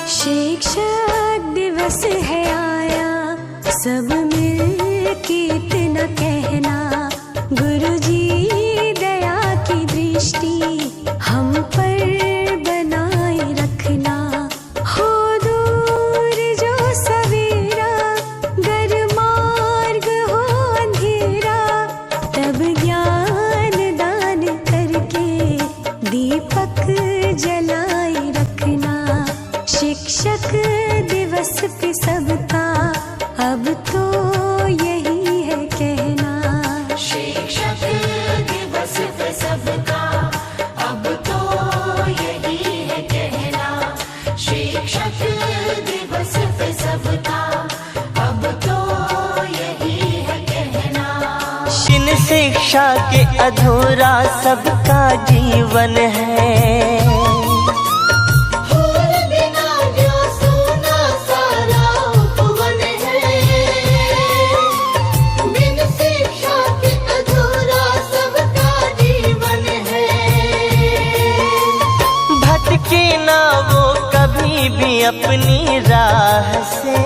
शिक्षक दिवस है आया, सब मिल के इतना कहना, गुरुजी दया की दृष्टि हम पर बनाए रखना। हो दूर जो सवेरा, गर मार्ग हो अंधेरा, तब ज्ञान दान करके दीपक जलाए रखना। शिक्षक दिवस पे सबका अब तो यही है कहना। शिक्षक दिवस पे सबका अब तो यही है कहना। शिक्षक दिवस पे सबका अब तो यही है कहना। बिन शिक्षा के अधूरा सबका जीवन है। भटके ना वो कभी भी अपनी राह से,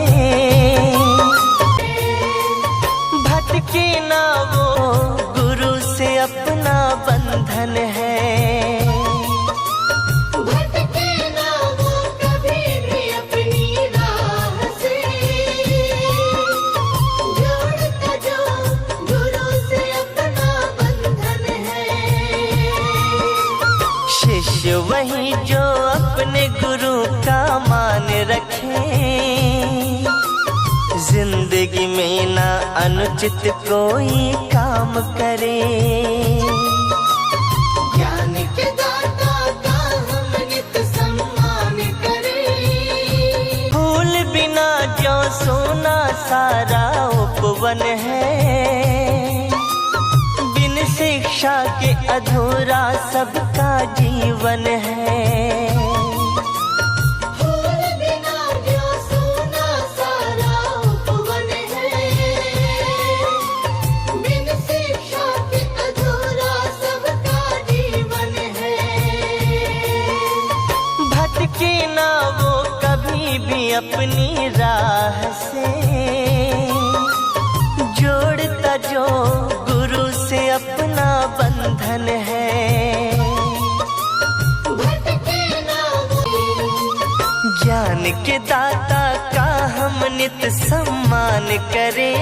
भटके ना वो गुरु से अपना बंधन है। भटके ना वो कभी भी अपनी राह से, जोड़ता जो गुरु से अपना बंधन है। शिष्य वही जो अपने गुरु का मान रखे, जिंदगी में ना अनुचित कोई काम करे। ज्ञान के दाता का हम नित सम्मान करें। फूल बिना जो सोना सारा उपवन है। बिन शिक्षा के अधूरा सबका जीवन है। फूल बिना जो सोना सारा उपवन है। बिन शिक्षा के अधूरा सबका जीवन है। भटके ना वो कभी भी अपनी राह से, जोड़ता जो गुरु से अपना बंधन है। भटके ना वो ज्ञान के दाता का हम नित सम्मान करें।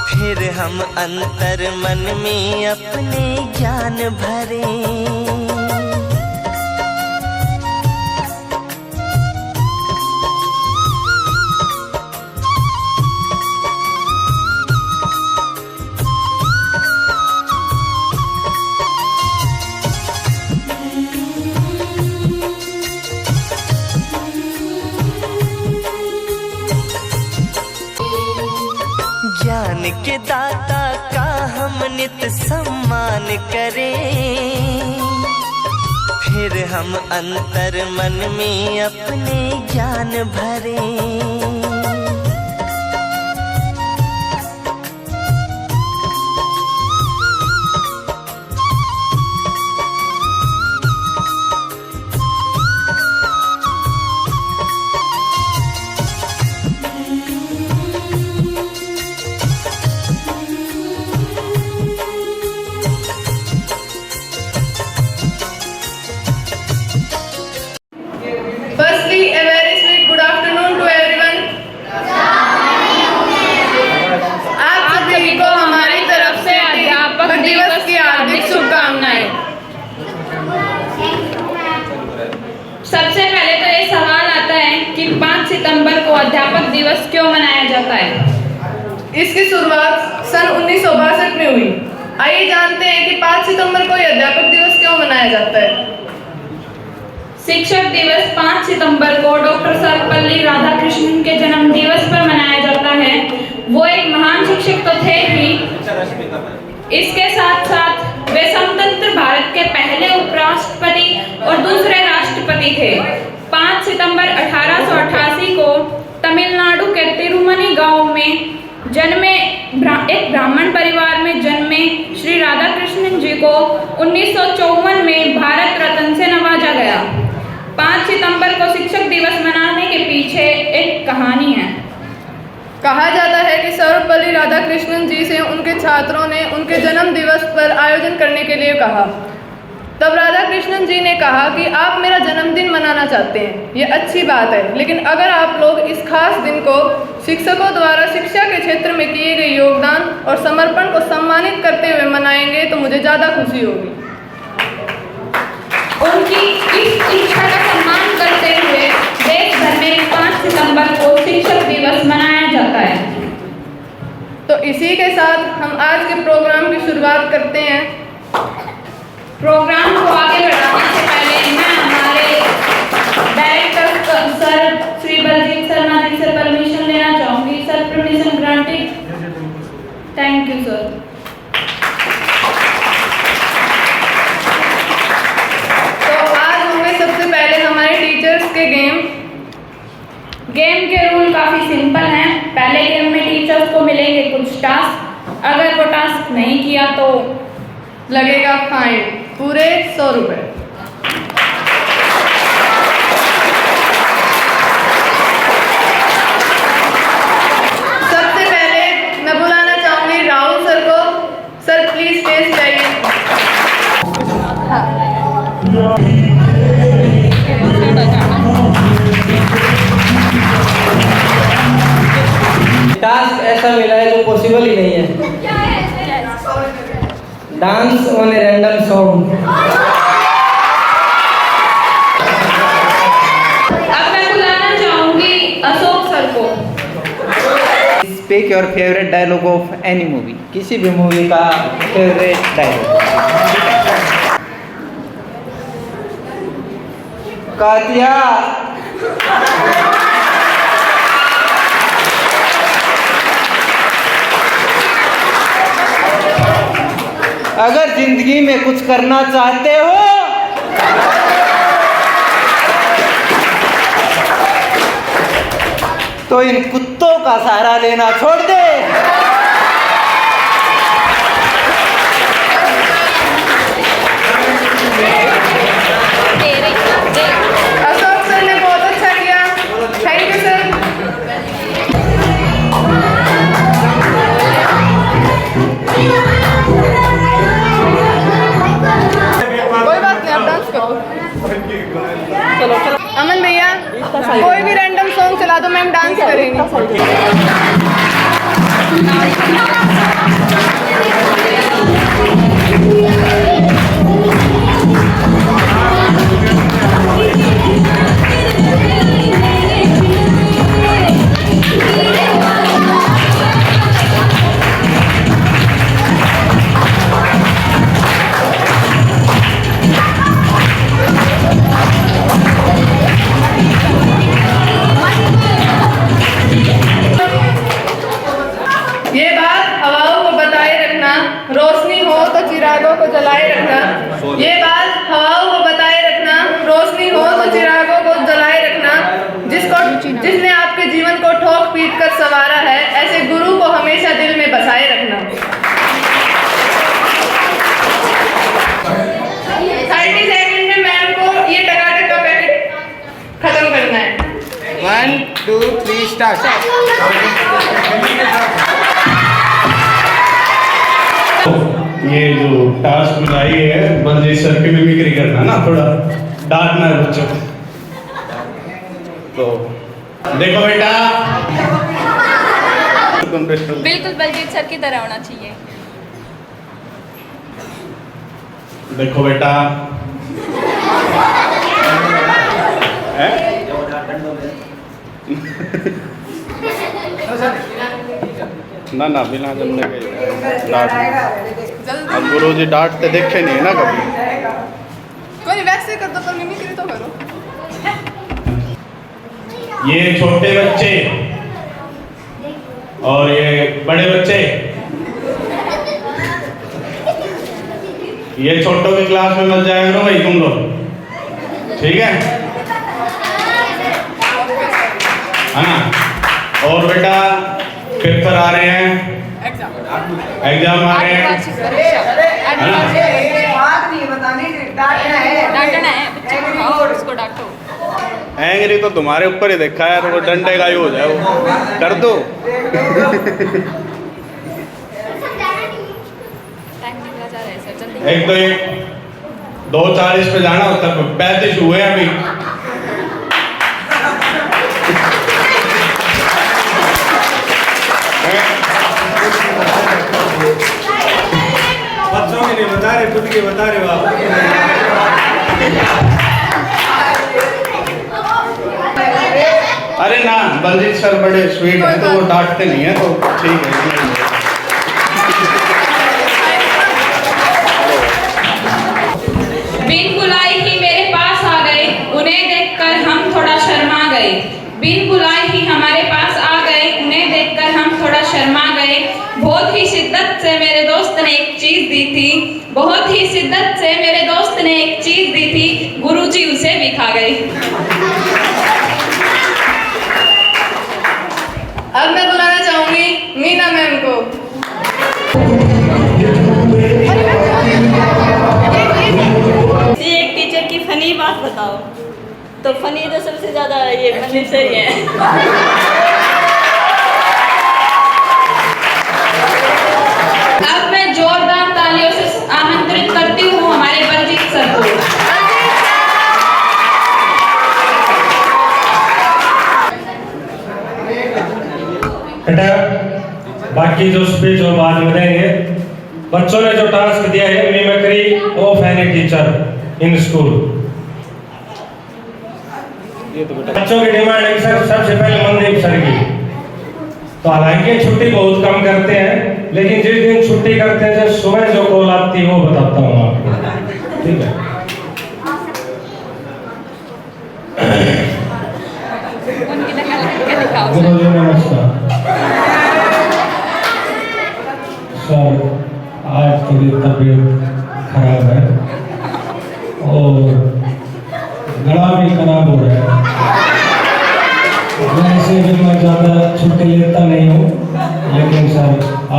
फिर हम अंतर मन में अपने ज्ञान भरें। ज्ञान के दाता का हम नित सम्मान करें। फिर हम अंतर मन में अपने ज्ञान भरें। Firstly, a very sweet good afternoon to everyone. आप सभी को हमारी तरफ से अध्यापक दिवस की हार्दिक शुभकामनाएं। सबसे पहले तो ये सवाल आता है कि 5 सितंबर को अध्यापक दिवस क्यों मनाया जाता है? इसकी शुरुआत सन 1962 में हुई। आइए जानते हैं कि 5 सितंबर को यह अध्यापक दिवस क्यों मनाया जाता है। शिक्षक दिवस 5 सितंबर को डॉक्टर सर्वपल्ली राधाकृष्णन के जन्म दिवस पर मनाया जाता है। वो एक महान शिक्षक तो थे ही, इसके साथ साथ वे स्वतंत्र भारत के पहले उपराष्ट्रपति और दूसरे राष्ट्रपति थे। 5 सितंबर 1888 को तमिलनाडु के तिरुमनी गांव में जन्मे एक ब्राह्मण परिवार में जन्मे श्री राधाकृष्णन जी को 1954 में भारत रत्न से नवाजा गया। 5 सितंबर को शिक्षक दिवस मनाने के पीछे एक कहानी है। कहा जाता है कि सर्वपल्ली राधाकृष्णन जी से उनके छात्रों ने उनके जन्म दिवस पर आयोजन करने के लिए कहा। तब राधाकृष्णन जी ने कहा कि आप मेरा जन्मदिन मनाना चाहते हैं, ये अच्छी बात है, लेकिन अगर आप लोग इस खास दिन को शिक्षकों द्वारा शिक्षा के क्षेत्र में किए गए योगदान और समर्पण को सम्मानित करते हुए मनाएंगे तो मुझे ज़्यादा खुशी होगी। उनकी इस इच्छा का सम्मान करते हुए देश भर में 5 सितंबर को शिक्षक दिवस मनाया जाता है। तो इसी के साथ हम आज के प्रोग्राम की शुरुआत करते हैं। प्रोग्राम को आगे बढ़ाने से पहले मैं हमारे डायरेक्टर सर श्री बलजीत शर्मा जी से परमिशन लेना चाहूंगी। Sir, permission granted. Thank you sir. तो आज होंगे सबसे पहले हमारे टीचर्स के गेम के रूल काफी सिंपल हैं। पहले गेम में टीचर्स को मिलेंगे कुछ टास्क, अगर वो टास्क नहीं किया तो लगेगा फाइन, पूरे 100 रुपये। सबसे पहले मैं बुलाना चाहूंगी राहुल सर को। सर प्लीज स्टेज पे आइए। टास्क ऐसा मिला है जो पॉसिबल ही नहीं है। Dance on a random song. अब मैं बुलाना चाहूंगी अशोक सर को। Speak your favourite dialogue of any movie, किसी भी मूवी का फेवरेट डायलॉग। कातिया अगर जिंदगी में कुछ करना चाहते हो तो इन कुत्तों का सहारा लेना छोड़ दे। अशोक सर ने बहुत अच्छा किया, थैंक यू सर। कोई बात नहीं, आप डांस करो। चलो अमन भैया कोई भी रैंडम सॉन्ग चला दो, मैम डांस करेंगे। ये बात हवाओं को बताए रखना, रोशनी हो तो चिरागों को जलाए रखना। ये बात हवाओं को बताए रखना, रोशनी हो तो चिरागों को जलाए रखना। जिसने आपके जीवन को ठोक पीट कर संवारा है, ऐसे गुरु को हमेशा दिल में बसाए रखना। 30 सेकंड में मैम को ये टकाटक का पैकेट खत्म करना है। 1 2 3 स्टार्ट। ये जो टास्क बनाई है बलजीत सर की मिमिक्री करना ना, थोड़ा डांटना है बच्चों को। तो देखो बेटा, बिल्कुल बलजीत सर की तरह होना चाहिए। देखो बेटा, ना ना बिना जमने के डांट। अब गुरु जी डांटते देखे नहीं ना कभी। कोई वैसे कर दो, पर मिमिक्री तो करो। ये छोटे बच्चे और ये बड़े बच्चे, ये छोटों की क्लास में मत जाया करो भाई तुम लोग, ठीक है ना। और बेटा पेपर आ रहे हैं, एग्जाम आ रहे हैं, डांटना है बच्चे को, और उसको डांटो। एंग्री तो तुम्हारे ऊपर ही देखा है, वो डंडे का ही हो जाए, वो कर दो। टाइम निकला जा रहा है सर, जल्दी। एक तो एक 2:40 पे जाना होता है, 35 हुए अभी। बच्चों के नहीं बता रहे, खुद के बता रहे हो आप। अरे ना, बलजीत सर बड़े स्वीट हैं तो वो डांटते नहीं है, तो ठीक है। बिन बुलाए ही मेरे पास आ गए, उन्हें देखकर हम थोड़ा शर्मा गए। बिन बुलाए ही हमारे पास आ गए, उन्हें देखकर हम थोड़ा शर्मा गए। बहुत ही शिद्दत से मेरे दोस्त ने एक चीज दी थी, बहुत ही शिद्दत से मेरे दोस्त ने एक चीज दी थी, गुरुजी उसे भी खा गए। अब मैं बुलाना चाहूंगी मीना मैम को। एक टीचर की फनी बात बताओ। तो फनी तो सबसे ज्यादा ये मनदीप सर ही है। अब मैं जोरदार तालियों से आमंत्रित करती हूँ हमारे बलजीत सर को। बेटा बाकी जो स्पीच और बाद में देंगे, बच्चों ने जो टास्क दिया है mimicry of any teacher in school. बच्चों की डिमांड है सर सबसे पहले मनदीप सर की। तो हालांकि छुट्टी बहुत कम करते हैं, लेकिन जिस दिन छुट्टी करते हैं जब सुबह जो कॉल आती है वो बताता हूँ आपको, ठीक है। उनकी नकल करके दिखाओ सर। गुरुजी नमस्कार सर, आज थोड़ी तबीयत खराब है और गला भी खराब हो रहा है। वैसे भी मैं ज़्यादा छुट्टी लेता नहीं हूँ, लेकिन सर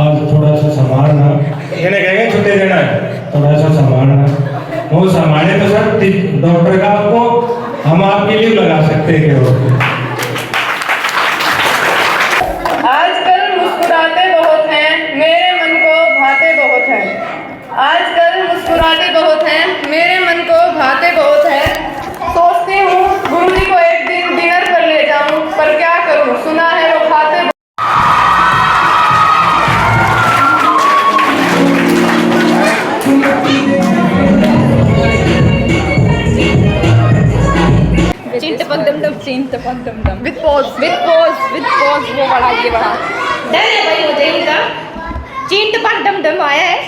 आज थोड़ा सा संभालना, इन्हें कहेंगे छुट्टी देना है, थोड़ा सा संभालना। वो संभाले तो सर डॉक्टर का आपको हम आपके लिए लगा सकते हैं केवल। आजकल मुस्कुराते बहुत हैं, मेरे मन को भाते बहुत हैं। आजकल मुस्कुराते बहुत हैं, मेरे मन को भाते बहुत हैं। सोचती हूँ गुरुजी को एक दिन डिनर पर ले जाऊं, पर क्या करूं, सुना है वो खाते। चिंटपक डम डम, चिंटपक डम डम। विद पॉज वो बड़ा, ये बड़ा। डर है भाई मुझे इनका। चिंटपक डम डम आया है।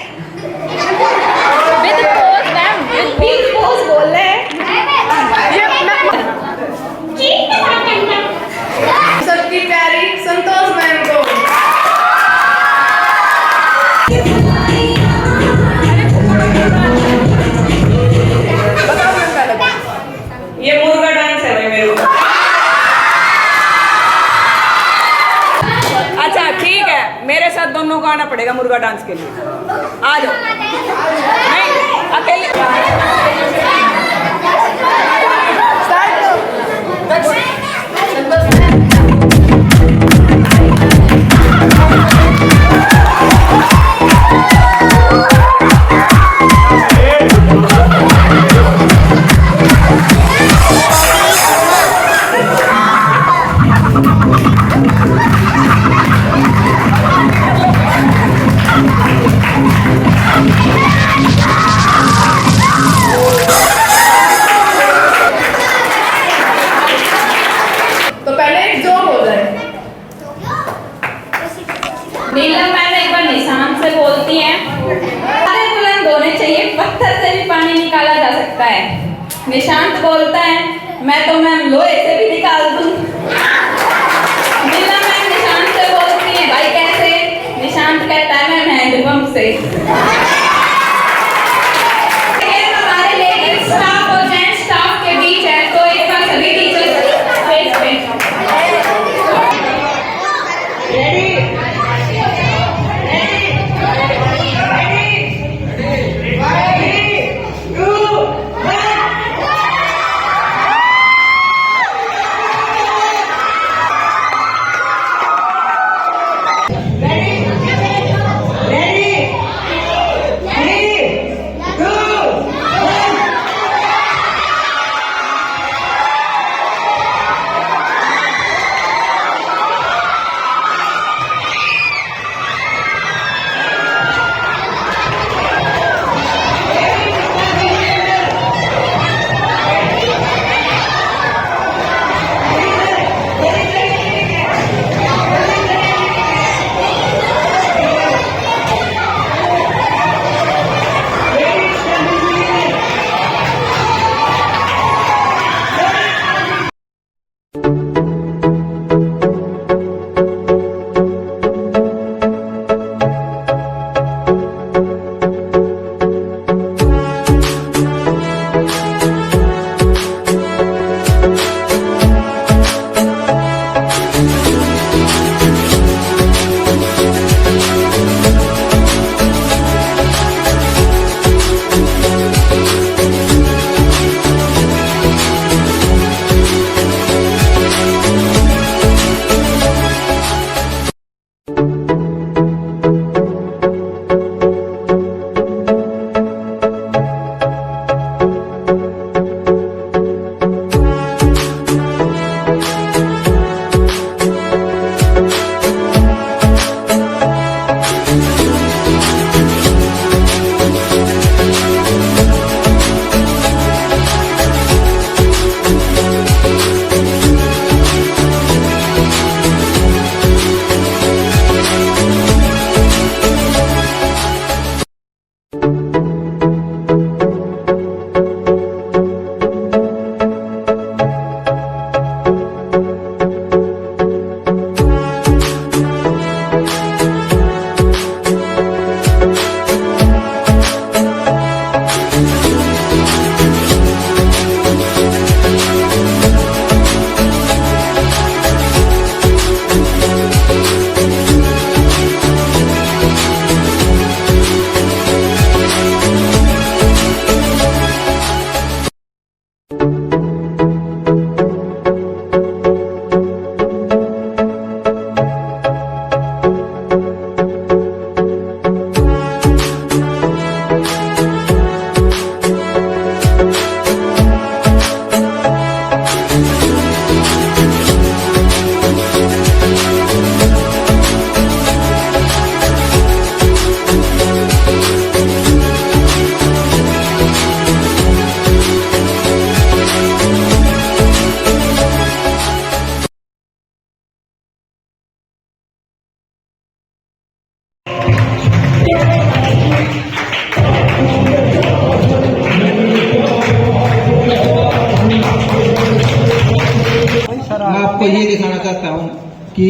With pose ma'am, with pose बोल रहे हैं। सबकी प्यारी संतोष मैम को। बताओ मैम क्या लगा? ये मुर्गा डांस है भाई मेरे को। अच्छा ठीक है, मेरे साथ दोनों को आना पड़ेगा मुर्गा डांस के लिए। आ जाओ। नहीं अकेले। तो पहले एक जोक हो जाए। नीलम मैम एक बार निशान से बोलती हैं, सारे बुलंद होने चाहिए, पत्थर से भी पानी निकाला जा सकता है। निशांत बोलता है, मैं तो मैम लोहे से भी निकाल दूं। नीलम मैम निशांत से बोलती है, भाई कैसे? निशांत कहता है, मैम हैंडपंप से। हमारे लेडीज स्टाफ और जेंट्स स्टाफ के बीच है, तो एक बार सभी टीचर्स स्टेज पे। मैं आपको ये दिखाना चाहता हूँ कि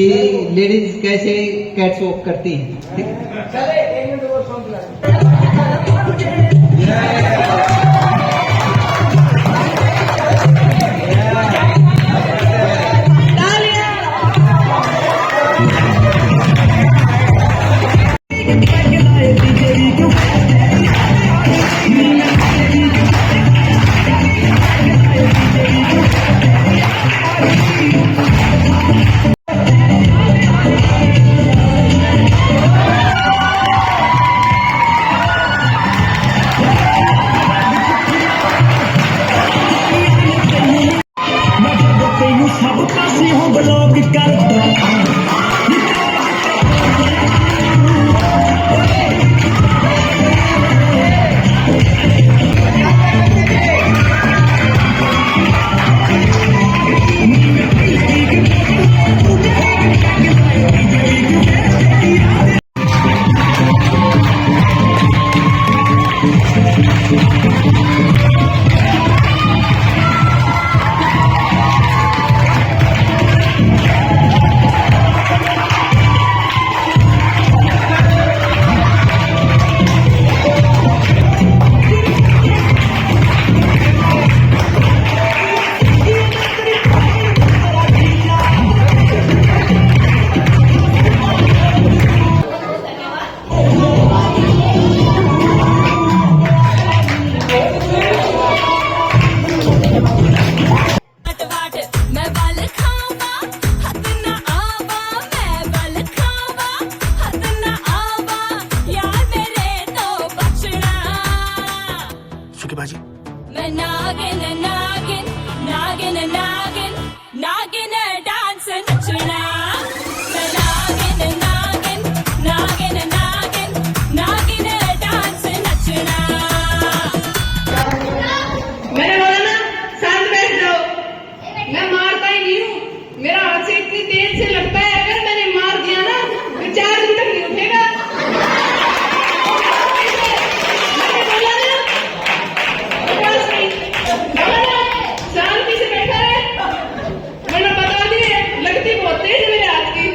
लेडीज कैसे कैट्स वॉक करती हैं। ठीक मैं नागिन नागिन नागिन नागिन नागिन डांस नचना। मैं नागिन नागिन नागिन नागिन नागिन डांस नचना। मैंने बोला ना शांत बैठ जाओ। मैं मारता ही नहीं हूँ, मेरा हाथ से इतनी तेज से लगता है, अगर मैंने मार दिया ना तो 4 दिन तक नहीं उठेगा। मैंने बोला ना शांति से बैठा रहे, वरना बता दिए लगती बहुत तेज मेरे हाथ की।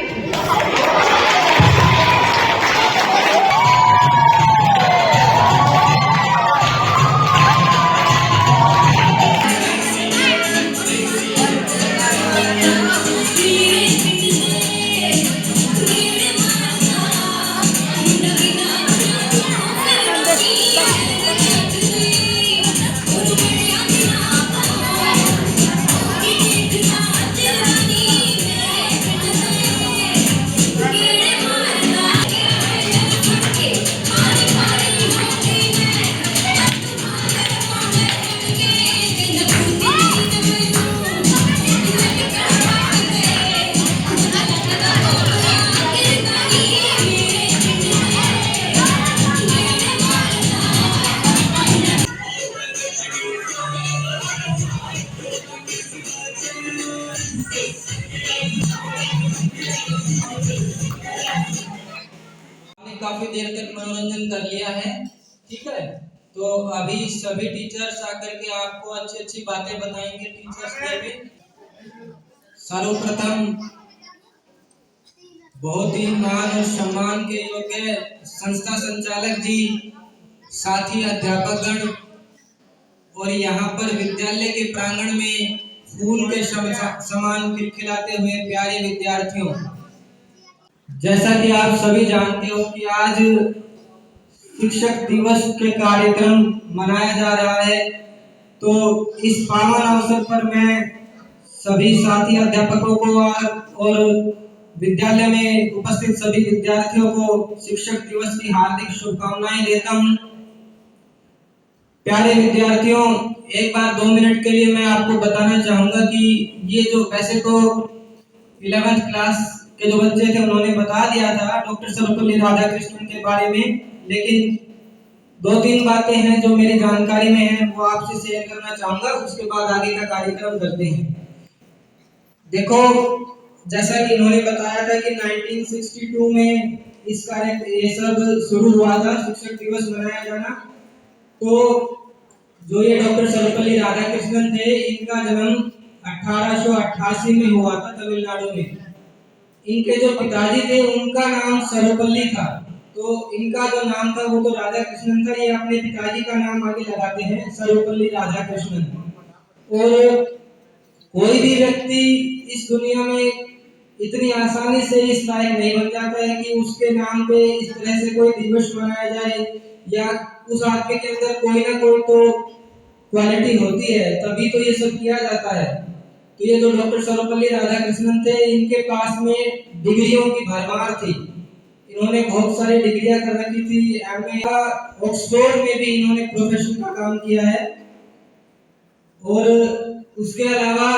काफी देर तक मनोरंजन कर लिया है, ठीक है। तो अभी सभी टीचर्स आकर के आपको अच्छी अच्छी बातें बताएंगे टीचर्स डे में। सर्वप्रथम बहुत ही मान और सम्मान के योग्य संस्था संचालक जी, साथी अध्यापकगण और यहाँ पर विद्यालय के प्रांगण में फूल के समान खिलखिलाते हुए प्यारे विद्यार्थियों, जैसा कि आप सभी जानते हो कि आज शिक्षक दिवस के कार्यक्रम मनाया जा रहा है। तो इस पावन अवसर पर मैं सभी साथी अध्यापकों को और विद्यालय में उपस्थित सभी विद्यार्थियों को शिक्षक दिवस की हार्दिक शुभकामनाएं देता हूं। प्यारे विद्यार्थियों, एक बार 2 मिनट के लिए मैं आपको बताना चाहूंगा कि ये जो वैसे तो 11th क्लास के जो बच्चे थे उन्होंने बता दिया था डॉक्टर सर्वपल्ली राधाकृष्णन के बारे में, लेकिन 2-3 बातें हैं जो मेरी जानकारी में है, वो आपसे शेयर करना चाहूंगा। उसके बाद आगे का कार्यक्रम करते हैं। देखो, जैसा कि इन्होंने बताया था कि 1962 में इस कार्य ये सब शुरू हुआ था, शिक्षक दिवस मनाया जाना। तो जो ये डॉक्टर सर्वपल्ली राधाकृष्णन थे, इनका जन्म 1888 में हुआ था तमिलनाडु में। इनके जो पिताजी थे उनका नाम सर्वपल्ली था, तो इनका जो नाम था वो तो राधा कृष्णन था। ये अपने पिताजी का नाम आगे लगाते हैं सर्वपल्ली राधा कृष्णन। और कोई भी व्यक्ति इस दुनिया में इतनी आसानी से इस लायक नहीं बन जाता है कि उसके नाम पे इस तरह से कोई दिवस मनाया जाए, या उस आदमी के अंदर कोई ना कोई तो क्वालिटी होती है, तभी तो ये सब किया जाता है। तो ये जो डॉक्टर सर्वपल्ली राधाकृष्णन थे, इनके पास में डिग्रियों की भरमार थी। इन्होंने बहुत सारी डिग्रियां कर रखी थी। एमए ऑक्सफोर्ड में भी इन्होंने प्रोफेसर का काम किया है। और उसके अलावा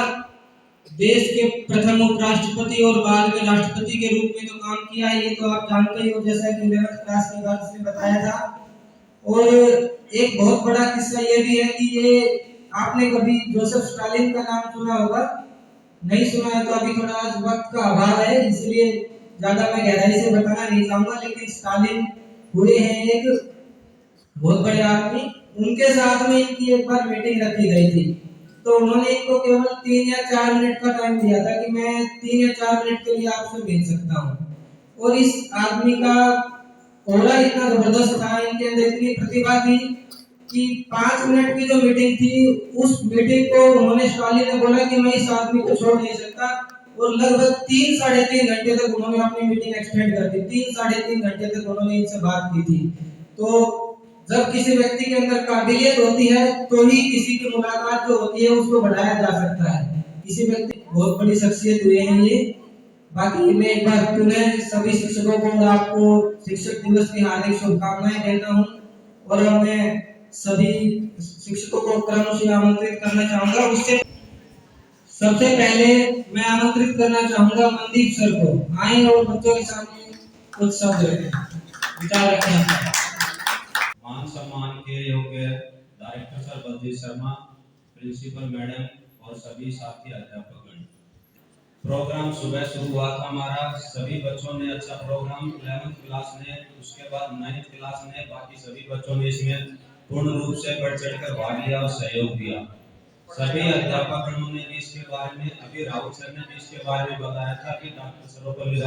देश के प्रथम उपराष्ट्रपति और बाद में राष्ट्रपति के रूप में तो काम किया है, ये तो आप जानते ही हो, जैसा कि 11th क्लास के बाद इसने बताया था। और एक बहुत बड़ा किस्सा ये भी है कि ये आपने कभी जोसेफ स्टालिन का नाम सुना होगा, नहीं सुना है तो अभी थोड़ा आज वक्त का अभाव है, इसलिए ज्यादा मैं गहराई से बताना नहीं चाहूंगा। लेकिन स्टालिन हुए हैं एक बहुत बड़े आदमी, उनके साथ में इनकी एक बार मीटिंग रखी गई थी। तो उन्होंने इनको केवल 3 या 4 मिनट का टाइम दिया था कि मैं 3 या 4 मिनट के लिए आपसे मिल सकता हूँ। और इस आदमी का ऑरा इतना जबरदस्त था, इनके अंदर इतनी प्रतिभा थी कि 5 मिनट की जो मीटिंग थी, उस मीटिंग को उन्होंने स्टालिन ने बोला कि मैं इस आदमी को छोड़ नहीं सकता। और लगभग 3 साढ़े 3 घंटे तक उन्होंने अपनी मीटिंग एक्सटेंड कर दी। 3 साढ़े 3 घंटे तक उन्होंने इनसे बात की थी। तो जब किसी व्यक्ति के अंदर काबिलियत होती है तो ही किसी की मुलाकात जो होती है उसको बढ़ाया जा सकता है। किसी व्यक्ति बहुत बड़ी शख्सियत हुए हैं ये। बाकी मैं एक बार पुनः सभी शिक्षकों को और आपको शिक्षक दिवस की हार्दिक शुभकामनाएं देता हूं। और मैं सभी शिक्षकों को क्रम से आमंत्रित करना चाहूंगा। उससे सबसे पहले मैं आमंत्रित करना चाहूंगा मनदीप सर को, आए और बच्चों के सामने कुछ शब्द विचार रखें। मान सम्मान के योग्य director sir Baljeet Sharma, principal madam और सभी साथी अध्यापकगण, प्रोग्राम सुबह शुरू हुआ था हमारा। सभी बच्चों ने अच्छा प्रोग्राम 11th क्लास ने, उसके बाद 9th क्लास ने, बाकी सभी बच्चों ने इसमें पूर्ण रूप से बढ़ चढ़कर भाग लिया और सहयोग दिया। सभी अध्यापकगणों ने भी इसके बारे में, अभी राहुल सर ने भी इसके बारे में बताया था कि डॉक्टर सर्वपल्ली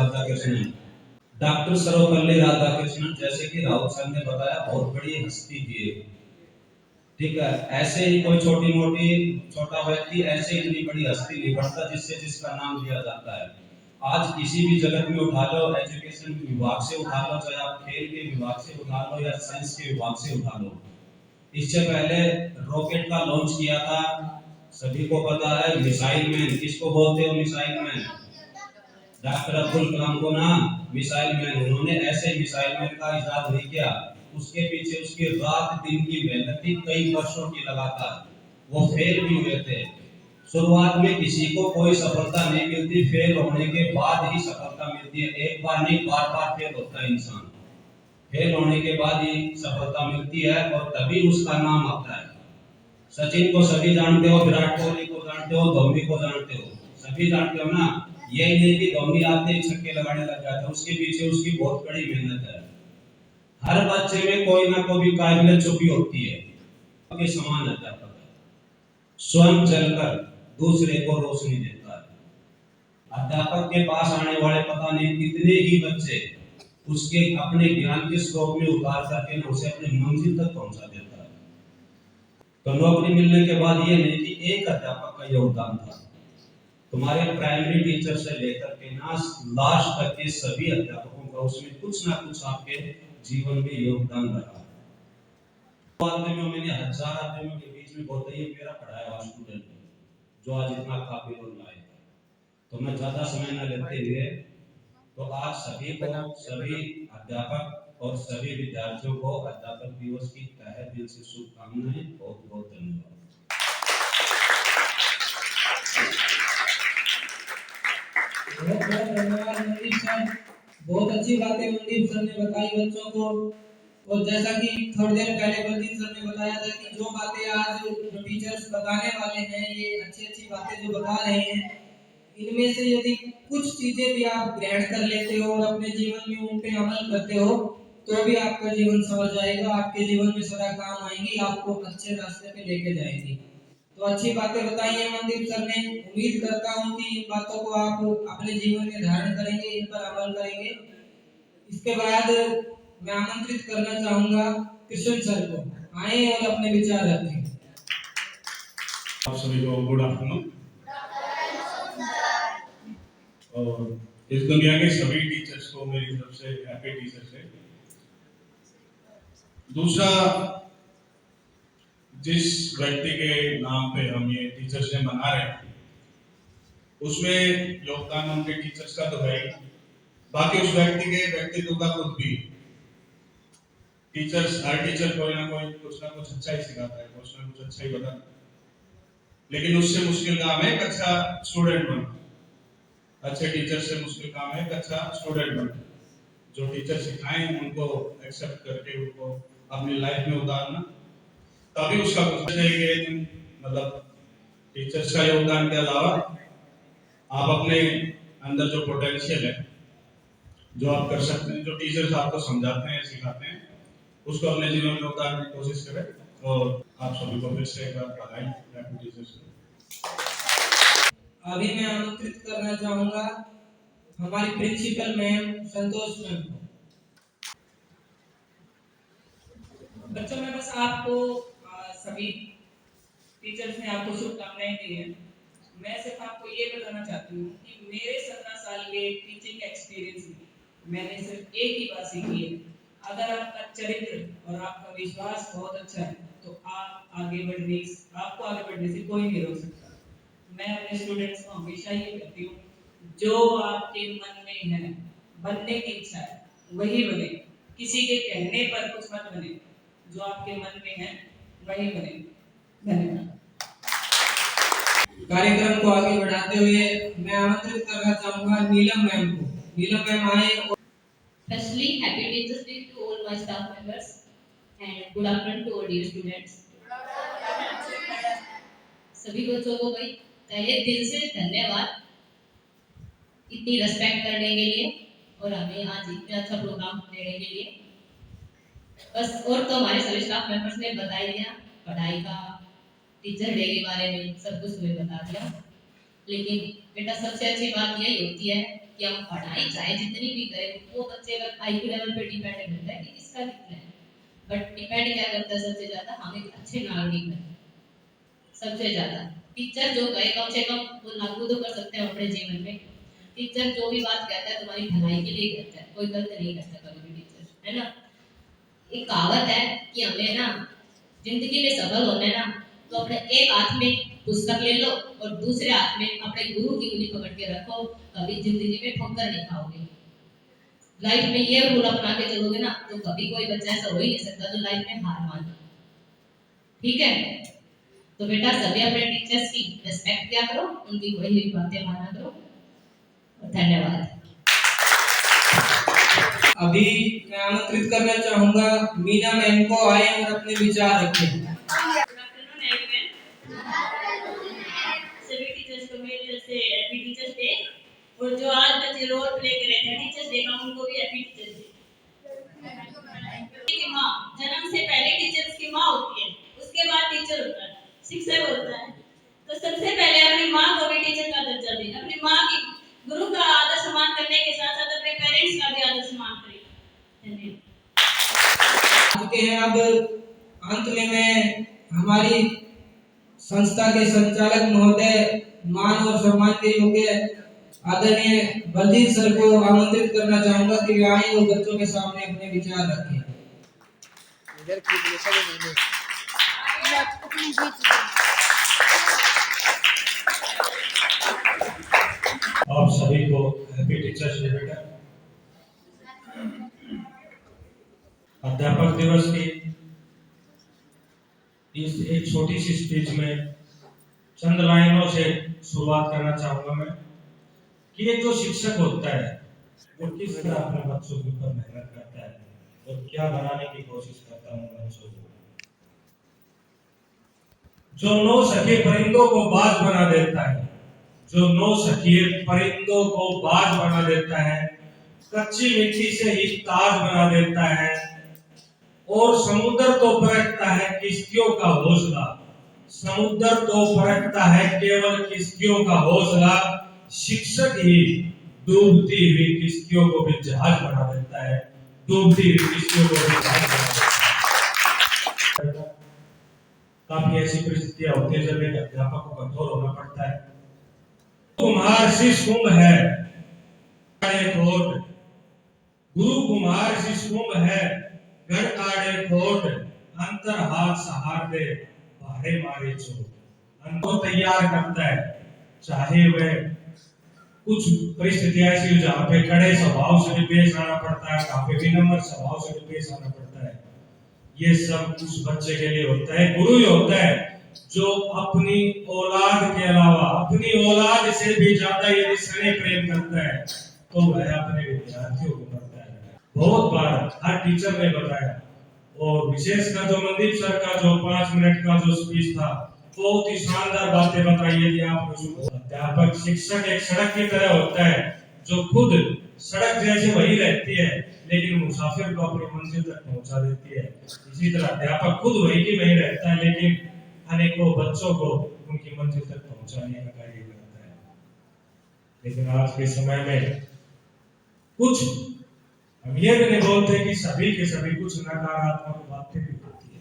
राधाकृष्णन जैसे कि राहुल सर ने बताया बहुत बड़ी हस्ती थी। ठीक है, ऐसे ही कोई छोटी मोटी छोटा व्यक्ति ऐसे इतनी बड़ी हस्ती नहीं बढ़ता जिससे जिसका नाम लिया जाता है। आज किसी भी जगत में उठा लो, एजुकेशन विभाग से उठा लो, चाहे आप खेल के विभाग से उठा लो या साइंस के विभाग से उठा लो। इससे पहले रॉकेट का लॉन्च किया था, सभी को पता है, मिसाइल मैन। किसको बोलते हो missile man? Doctor Abdul Kalam को ना मिसाइल मैन। उन्होंने ऐसे मिसाइल मैन का इजाद नहीं किया, उसके पीछे उसकी रात दिन की मेहनत थी, कई वर्षों की लगातार। वो फेल भी हुए थे। शुरुआत में किसी को कोई सफलता नहीं मिलती, फेल होने के बाद ही सफलता मिलती है। एक बार नहीं, बार बार फेल होता है इंसान। फेल होने के बाद ही सफलता मिलती है और तभी उसका नाम आता है। सचिन को सभी जानते हो, विराट कोहली को जानते हो, धोनी को जानते हो, सभी जानते हो ना। यही नहीं कि धोनी आते ही छक्के लगाने लग जाता है, उसके पीछे उसकी बहुत बड़ी मेहनत है। हर बच्चे में कोई ना कोई काबिलियत छुपी होती है। के समान अध्यापक है, स्वयं चलकर दूसरे को रोशनी देता है। अध्यापक के पास आने वाले पता नहीं कितने ही बच्चे उसके अपने ज्ञान के स्रोत में उतार करके न उसे अपने मंजिल तक पहुंचा देता है। तो नौकरी मिलने के बाद ये नहीं कि एक अध्यापक का योगदान था, तुम्हारे प्राइमरी टीचर से लेकर के ना लास्ट तक के सभी अध्यापकों का उसमें कुछ ना कुछ आपके जीवन में योगदान रहा। आदमियों में 1000 आदमियों के बीच में बहुत ही मेरा पढ़ाया हुआ स्टूडेंट जो आज इतना काबिल और लायक है। तो मैं ज्यादा समय न लेते हुए तो आज सभी को, सभी अध्यापक और सभी विद्यार्थियों को अध्यापक दिवस की तहे दिल से शुभकामनाएं। बहुत बहुत धन्यवाद। बहुत बहुत धन्यवाद मनदीप सर। बहुत अच्छी बातें मनदीप सर ने बताई बच्चों को। और जैसा कि थोड़ी देर पहले बलजीत सर ने बताया था कि जो बातें आज जो टीचर्स बताने वाले हैं, ये अच्छी अच्छी बातें जो बता रहे हैं, इनमें से यदि कुछ चीजें भी आप ग्रहण कर लेते हो और अपने जीवन में उन पे अमल करते हो तो भी आपका जीवन संवर जाएगा, आपके जीवन में सदा काम आएंगी, आपको अच्छे रास्ते पे लेके जाएंगी। तो अच्छी बातें बताई है मनदीप सर ने। उम्मीद करता हूँ कि इन बातों को आप अपने जीवन में धारण करेंगे, इन पर अमल करेंगे। इसके बाद मैं आमंत्रित करना चाहूंगा कृष्ण सर को, आए और अपने विचार रखें। आप सभी को गुड आफ्टरनून। और इस दुनिया के सभी टीचर्स को मेरी तरफ से हैप्पी टीचर्स डे। दूसरा, जिस व्यक्ति के नाम पे हम ये टीचर्स डे मना रहे हैं उसमें योगदान उनके टीचर्स का तो है ही, बाकी उस व्यक्ति के व्यक्तित्व का खुद भी। टीचर्स, हर टीचर कोई ना कुछ अच्छा ही सिखाता है, कुछ ना कुछ अच्छा ही बताता है, लेकिन उससे मुश्किल काम है एक अच्छा स्टूडेंट बनना। अच्छे टीचर से मुश्किल काम है एक अच्छा स्टूडेंट बनना। जो टीचर सिखाएं उनको एक्सेप्ट करके उनको अपनी लाइफ में उतारना, तभी उसका कुछ है। मतलब टीचर्स का योगदान के अलावा आप अपने अंदर जो पोटेंशियल है, जो आप कर सकते हैं, जो टीचर्स आपको समझाते हैं, सिखाते हैं, उसको अपने जीवन में उतारने की कोशिश करें। और आप सभी को फिर से एक बार बधाई हैप्पी टीचर्स डे। अभी मैं आमंत्रित करना चाहूंगा हमारी प्रिंसिपल मैम संतोष मैम को। बच्चों में बस आपको सभी टीचर्स ने आपको शुभकामनाएं दी हैं। मैं सिर्फ आपको ये बताना चाहती हूँ कि मेरे 17 साल के टीचिंग एक्सपीरियंस में मैंने सिर्फ एक ही बात सीखी है, अगर आपका चरित्र और आपका विश्वास बहुत अच्छा है तो आपको आगे बढ़ने से कोई नहीं रोक सकता। मैं अपने स्टूडेंट्स को हमेशा ये कहती हूँ, जो आपके मन में है, बनने की इच्छा है, वही बने। किसी के कहने पर कुछ मत बने, जो आपके मन में है वही बने। धन्यवाद। कार्यक्रम को आगे बढ़ाते हुए मैं आमंत्रित करना चाहूंगा नीलम मैम को। नीलम मैम आए। Firstly, happy Teachers Day to all my staff members and good afternoon to all dear students. सभी बच्चों को भाई तहे दिल से धन्यवाद इतनी रेस्पेक्ट करने के लिए और हमें आज इतना अच्छा प्रोग्राम देने के लिए। बस और तो हमारे सभी स्टाफ मेंबर्स ने बता दिया, पढ़ाई का, टीचर डे के बारे में सब कुछ हमें बता दिया। लेकिन बेटा सबसे अच्छी बात यही होती है कि हम पढ़ाई चाहे जितनी भी करें, वो बच्चे का आईक्यू लेवल पे डिपेंड करता है कि किसका कितना है। बट डिपेंड क्या करता है सबसे ज्यादा, हम एक अच्छे नागरिक हैं। सबसे ज्यादा टीचर जो कहे कम से कम वो लागू तो कर सकते हैं अपने जीवन में। टीचर जो भी बात कहता है तुम्हारी भलाई के लिए कहता है, कोई गलत नहीं कहता कभी भी टीचर, है ना। एक कहावत है कि हमें ना जिंदगी में सफल होना है ना, तो अपने एक हाथ में पुस्तक ले लो और दूसरे हाथ में अपने गुरु की उंगली पकड़ के रखो, कभी जिंदगी में ठोकर नहीं खाओगे। लाइफ में ये रूल अपना के चलोगे ना, तो कभी कोई बच्चा ऐसा हो ही नहीं सकता जो लाइफ में हार मान। ठीक है, तो बेटा सभी अपने टीचर्स की रिस्पेक्ट किया करो, उनकी कोई भी बातें माना करो। धन्यवाद। अभी मैं आमंत्रित करना चाहूंगा मीना मैम को, आए और अपने विचार रखें। सभी टीचर्स को मेरी तरफ से हैप्पी टीचर्स डे। और जो आज बच्चे रोल प्ले कर रहे थे टीचर्स डे का, उनको भी हैप्पी टीचर्स डे। की माँ जन्म से पहले टीचर्स की माँ होती है, उसके बाद टीचर होता है, शिक्षक होता है। तो सबसे पहले अपनी माँ को भी टीचर का दर्जा दें। अपनी माँ की गुरु का आदर सम्मान करने के साथ साथ अपने पेरेंट्स का भी आदर सम्मान करें। अब अंत में मैं हमारी संस्था के संचालक महोदय, मान और सम्मान के योग्य आदरणीय बलजीत सर को आमंत्रित करना चाहूंगा कि वे आए और बच्चों के सामने अपने विचार रखें। आप सभी को हैप्पी टीचर्स डे बेटा। अध्यापक दिवस की इस एक छोटी सी स्पीच में चंद लाइनों से शुरुआत करना चाहूंगा मैं कि एक जो शिक्षक होता है वो किस तरह अपने बच्चों के ऊपर मेहनत करता है और क्या बनाने की कोशिश करता है बच्चों को। जो 9 सखी परिंदों को बाज बना देता है, जो 9 सखी परिंदों को बाज बना देता है, कच्ची मिट्टी से ही ताज बना देता है और समुद्र को परखता है किश्तियों का हौसला, समुद्र तो फरकता है केवल किश्तियों का हौसला, शिक्षक ही डूबती हुई किश्तियों को भी जहाज बना देता है, डूबती हुई किश्तियों को भी जहाज बना देता है। काफी ऐसी परिस्थितियां होती है जब एक अध्यापक को कठोर होना पड़ता है। कुमार शिशुम है खोट, गुरु कुमार शिशुम है गण आड़े खोट, अंतर हाथ सहार दे भारे मारे चोट। उनको तैयार करता है, चाहे वह कुछ परिस्थितियां ऐसी जहाँ पे कड़े स्वभाव से भी पेश आना पड़ता है, काफी विनम्र स्वभाव से भी पेश आना पड़ता है। ये सब उस बच्चे के लिए होता है। गुरु ही होता है जो अपनी औलाद के अलावा अपनी औलाद से भी ज्यादा यदि स्नेह प्रेम करता है तो वह अपने विद्यार्थियों को करता है। बहुत बार हर टीचर ने बताया, और विशेषकर जो मनदीप सर का जो 5 मिनट का जो स्पीच था, बहुत ही शानदार बातें बताई यदि आपको। अध्यापक शिक्षक एक सड़क की तरह होता है जो खुद सड़क जैसे वही रहती है लेकिन मुसाफिर को अपनी मंजिल तक पहुंचा देती है। इसी तरह अध्यापक खुद वही की वही रहता है लेकिन अनेकों बच्चों को उनकी मंजिल तक पहुंचाने का कार्य करता है। लेकिन आज के समय में कुछ हम ये भी नहीं बोलते कि सभी के सभी कुछ नकारात्मक बातें भी होती है।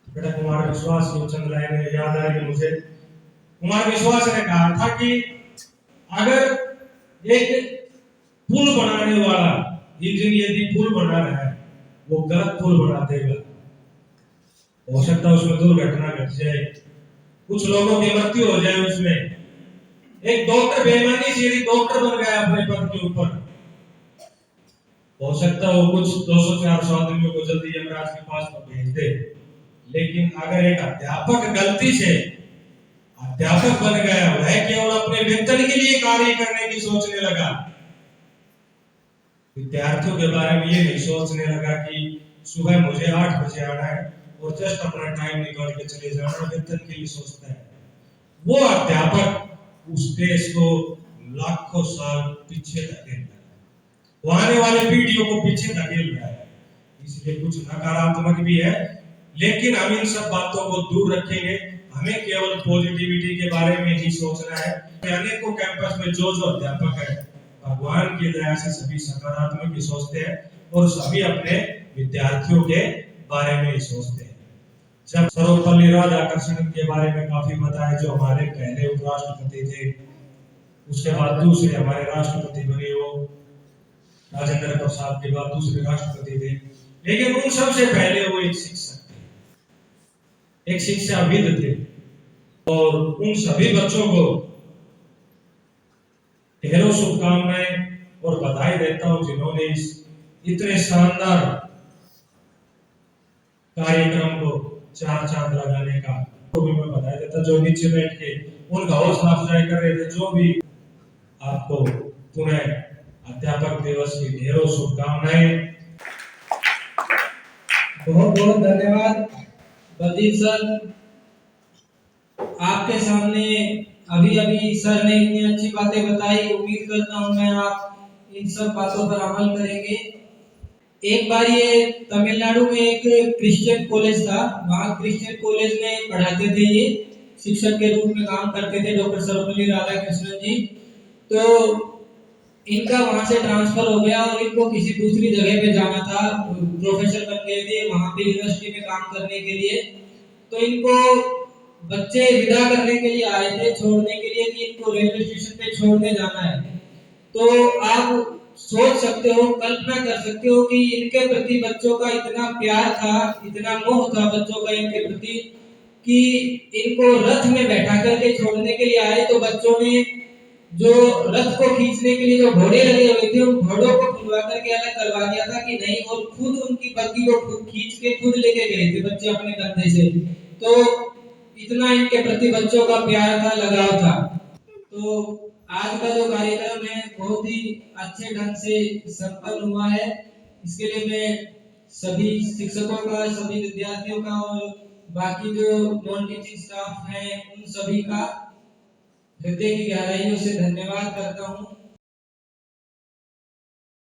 बेटा कुमार विश्वास की चंद लाइनें याद आ रही मुझे। कुमार विश्वास ने कहा था कि अगर एक पुल बनाने वाला इंजीनियर यदि पुल बना रहा है, वो गलत पुल बना देगा, हो सकता है उसमें दुर्घटना घट जाए, कुछ लोगों की मृत्यु हो जाए उसमें। एक डॉक्टर बेईमानी से यदि डॉक्टर बन गया अपने पद के ऊपर, हो सकता है वो कुछ 200-400 आदमियों को जल्दी यमराज के पास भेज दे। लेकिन अगर एक अध्यापक गलती से अध्यापक बन गया, वह केवल अपने वेतन के लिए कार्य करने की सोचने लगा, विद्यार्थियों के बारे में ये नहीं सोचने लगा कि सुबह मुझे 8 बजे आना है और जस्ट अपना टाइम निकाल के चले जाना, वेतन के लिए सोचता है, वो अध्यापक उस देश को लाखों साल पीछे धकेल रहा है, वो आने वाले पीढ़ियों को पीछे धकेल रहा है। इसलिए कुछ नकारात्मक भी है, लेकिन हम इन सब बातों को दूर रखेंगे। हमें केवल पॉजिटिविटी के बारे में ही सोचना है। अनेकों कैंपस में जो अध्यापक है, भगवान की दया से सभी सकारात्मक ही सोचते हैं और सभी अपने विद्यार्थियों के बारे में ही सोचते हैं। जब सर्वपल्ली राधाकृष्णन के बारे में काफी बताया, जो हमारे पहले उपराष्ट्रपति थे, उसके बाद दूसरे हमारे राष्ट्रपति बने, वो राजेंद्र प्रसाद के बाद दूसरे राष्ट्रपति थे, लेकिन उन सबसे पहले वो एक शिक्षक थे, एक शिक्षाविद थे। और उन सभी बच्चों को ढेरों शुभकामनाएं और बधाई देता हूं जिन्होंने इस इतने शानदार कार्यक्रम को 4 चांद लगाने का तो भी मैं बधाई देता, जो नीचे बैठ के उनका हौसला अफजाई कर रहे थे। जो भी आपको पुनः अध्यापक दिवस की ढेरों शुभकामनाएं। बहुत बहुत धन्यवाद बलदीप सर। आपके सामने अभी अभी सर ने इतनी अच्छी बातें बताई, उम्मीद करता हूँ मैं आप इन सब बातों पर अमल करेंगे। एक बार ये तमिलनाडु में एक क्रिश्चियन कॉलेज था, वहाँ क्रिश्चियन कॉलेज में पढ़ाते थे, ये शिक्षक के रूप में काम करते थे डॉक्टर सर्वपल्ली राधाकृष्णन जी। तो इनका वहाँ से ट्रांसफर हो गया और इनको किसी दूसरी जगह पे जाना था, प्रोफेसर बन गए थे वहाँ पे यूनिवर्सिटी में काम करने के लिए। तो इनको बच्चे विदा करने के लिए आए थे, छोड़ने के लिए, कि इनको रेलवे स्टेशन पे छोड़ने जाना है। तो आप सोच सकते हो, कल्पना कर सकते हो कि इनके प्रति बच्चों का इतना प्यार था, इतना मोह था बच्चों का इनके प्रति, कि इनको रथ में बैठा करके छोड़ने के लिए आए। तो बच्चों ने जो रथ को खींचने के लिए जो घोड़े लगे हुए थे, उन घोड़ों को खुलवा करके अलग करवा दिया था कि नहीं, और खुद उनकी बग्गी को खुद खींच के खुद लेके गए थे बच्चे अपने कंधे से। तो इतना इनके प्रति बच्चों का प्यार था, लगाव था। तो आज का जो कार्यक्रम है बहुत ही अच्छे ढंग से संपन्न हुआ है। इसके लिए मैं सभी शिक्षकों का, सभी विद्यार्थियों का और बाकी जो नॉन टीचिंग स्टाफ है उन सभी का हृदय की गहराइयों से धन्यवाद करता हूँ।